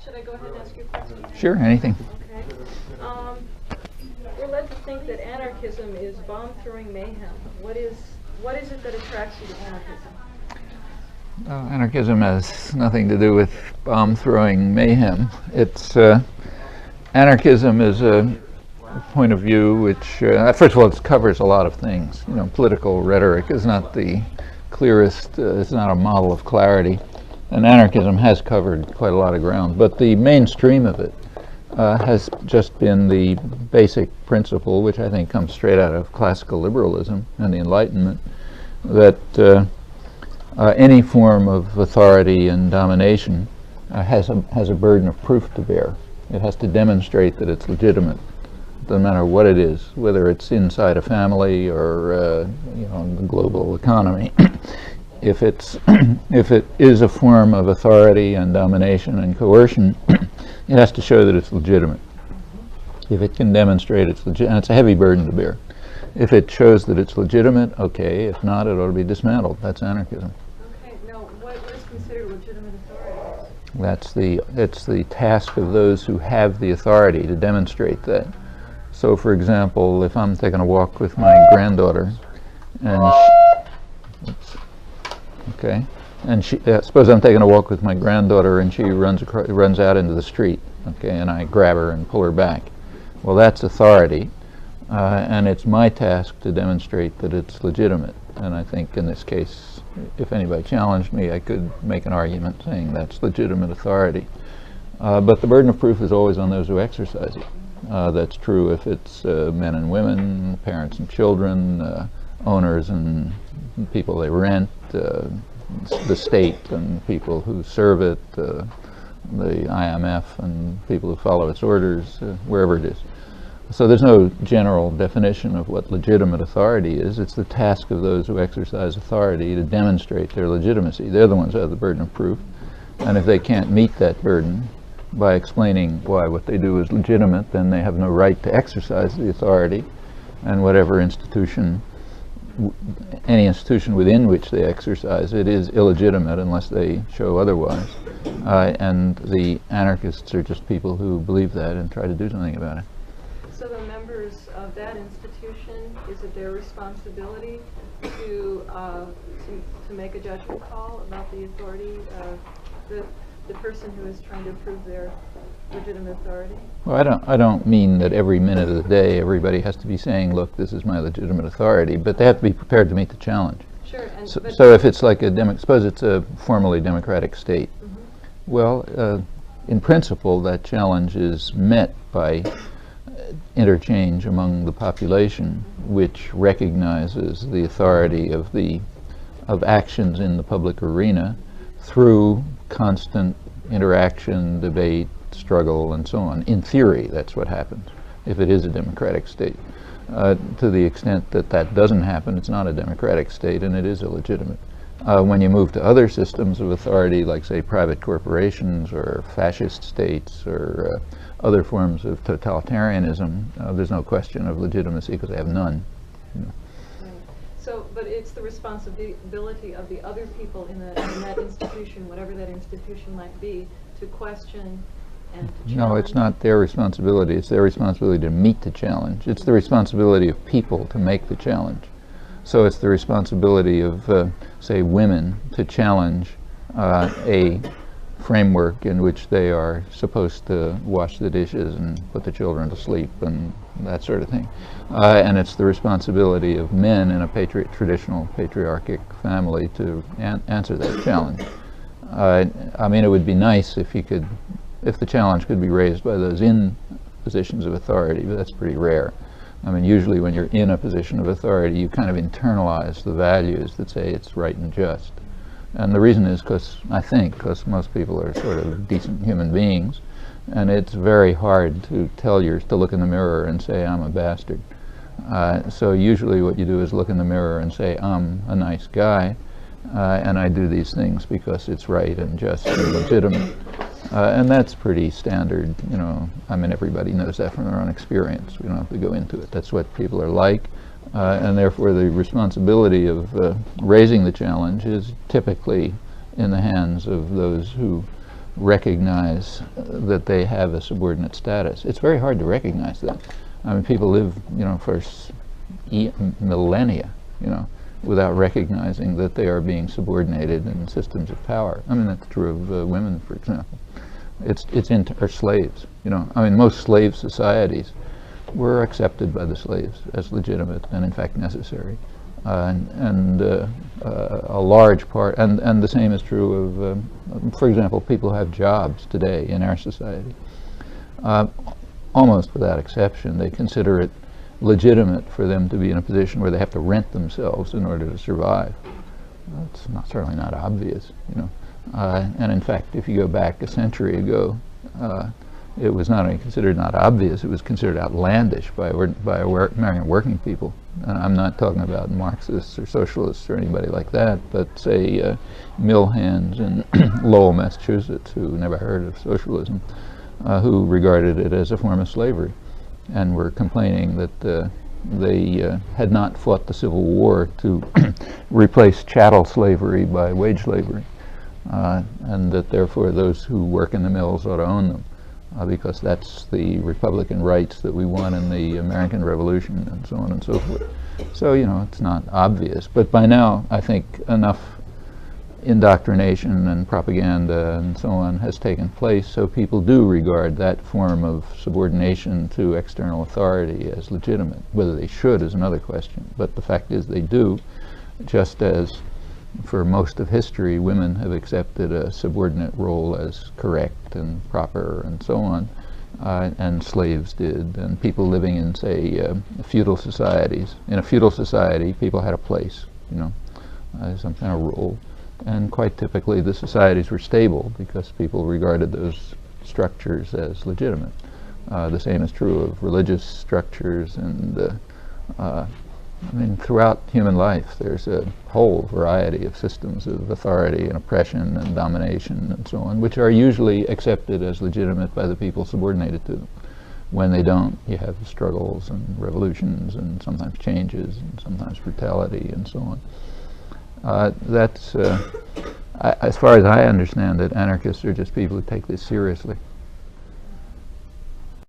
Should I go ahead and ask you a question? Sure, anything. Okay. We're led to think that anarchism is bomb-throwing mayhem. What is it that attracts you to anarchism? Anarchism has nothing to do with bomb-throwing mayhem. It's anarchism is a point of view which, first of all, it covers a lot of things. You know, political rhetoric is not the clearest. It's not a model of clarity, and anarchism has covered quite a lot of ground. But the mainstream of it has just been the basic principle, which I think comes straight out of classical liberalism and the Enlightenment, that any form of authority and domination has a burden of proof to bear. It has to demonstrate that it's legitimate, no matter what it is, whether it's inside a family or in the global economy. If it is a form of authority and domination and coercion, it has to show that it's legitimate. If it can demonstrate it's legitimate, and it's a heavy burden to bear. If it shows that it's legitimate, okay. If not, it ought to be dismantled. That's anarchism. Okay. Now, what is considered legitimate authority? It's the task of those who have the authority to demonstrate that. So, for example, if I'm taking a walk with my granddaughter, and suppose I'm taking a walk with my granddaughter and she runs out into the street, okay, and I grab her and pull her back. Well, that's authority, and it's my task to demonstrate that it's legitimate. And I think in this case, if anybody challenged me, I could make an argument saying that's legitimate authority. But the burden of proof is always on those who exercise it. That's true if it's men and women, parents and children, owners and people they rent, the state and people who serve it, the IMF and people who follow its orders, wherever it is. So there's no general definition of what legitimate authority is. It's the task of those who exercise authority to demonstrate their legitimacy. They're the ones who have the burden of proof. And if they can't meet that burden by explaining why what they do is legitimate, then they have no right to exercise the authority, and whatever institution, any institution within which they exercise it is illegitimate unless they show otherwise. And the anarchists are just people who believe that and try to do something about it. So the members of that institution, is it their responsibility to make a judgment call about the authority of the person who is trying to prove their legitimate authority? Well, I don't mean that every minute of the day everybody has to be saying, look, this is my legitimate authority, but they have to be prepared to meet the challenge. Sure. So if it's like suppose it's a formally democratic state, well, in principle, that challenge is met by interchange among the population, which recognizes the authority of actions in the public arena through constant interaction, debate, struggle, and so on. In theory, that's what happens if it is a democratic state. To the extent that that doesn't happen, it's not a democratic state and it is illegitimate. When you move to other systems of authority, like, say, private corporations or fascist states or other forms of totalitarianism, there's no question of legitimacy because they have none. You know. Right. So, but it's the responsibility of the other people in that institution, whatever that institution might be, to question and to challenge. No, it's not their responsibility. It's their responsibility to meet the challenge. It's the responsibility of people to make the challenge. So it's the responsibility of, say, women to challenge a framework in which they are supposed to wash the dishes and put the children to sleep and that sort of thing. And it's the responsibility of men in a traditional patriarchic family to answer that challenge. I mean, it would be nice if the challenge could be raised by those in positions of authority, but that's pretty rare. I mean, usually when you're in a position of authority, you kind of internalize the values that say it's right and just. And the reason is because most people are sort of decent human beings, and it's very hard to look in the mirror and say, I'm a bastard. So usually what you do is look in the mirror and say, I'm a nice guy, and I do these things because it's right and just and legitimate. And that's pretty standard, you know. I mean, everybody knows that from their own experience. We don't have to go into it. That's what people are like. And therefore the responsibility of raising the challenge is typically in the hands of those who recognize that they have a subordinate status. It's very hard to recognize that. I mean, people live, for millennia, without recognizing that they are being subordinated in systems of power. I mean, that's true of women, for example. Or slaves, I mean, most slave societies were accepted by the slaves as legitimate and in fact necessary. A large part, and the same is true of, for example, people who have jobs today in our society. Almost without exception, they consider it legitimate for them to be in a position where they have to rent themselves in order to survive. That's certainly not obvious, and in fact, if you go back a century ago, it was not only considered not obvious, it was considered outlandish by American working people. I'm not talking about Marxists or socialists or anybody like that, but say mill hands in Lowell, Massachusetts, who never heard of socialism, who regarded it as a form of slavery and were complaining that they had not fought the Civil War to replace chattel slavery by wage slavery, and that therefore those who work in the mills ought to own them. Because that's the Republican rights that we won in the American Revolution, and so on and so forth. So, it's not obvious. But by now, I think enough indoctrination and propaganda and so on has taken place, so people do regard that form of subordination to external authority as legitimate. Whether they should is another question. But the fact is they do, just as for most of history, women have accepted a subordinate role as correct and proper and so on, and slaves did, and people living in, say, feudal societies. In a feudal society, people had a place, some kind of role, and quite typically the societies were stable because people regarded those structures as legitimate. The same is true of religious structures, and I mean, throughout human life, there's a whole variety of systems of authority and oppression and domination and so on, which are usually accepted as legitimate by the people subordinated to them. When they don't, you have struggles and revolutions and sometimes changes and sometimes brutality and so on. As far as I understand it, anarchists are just people who take this seriously.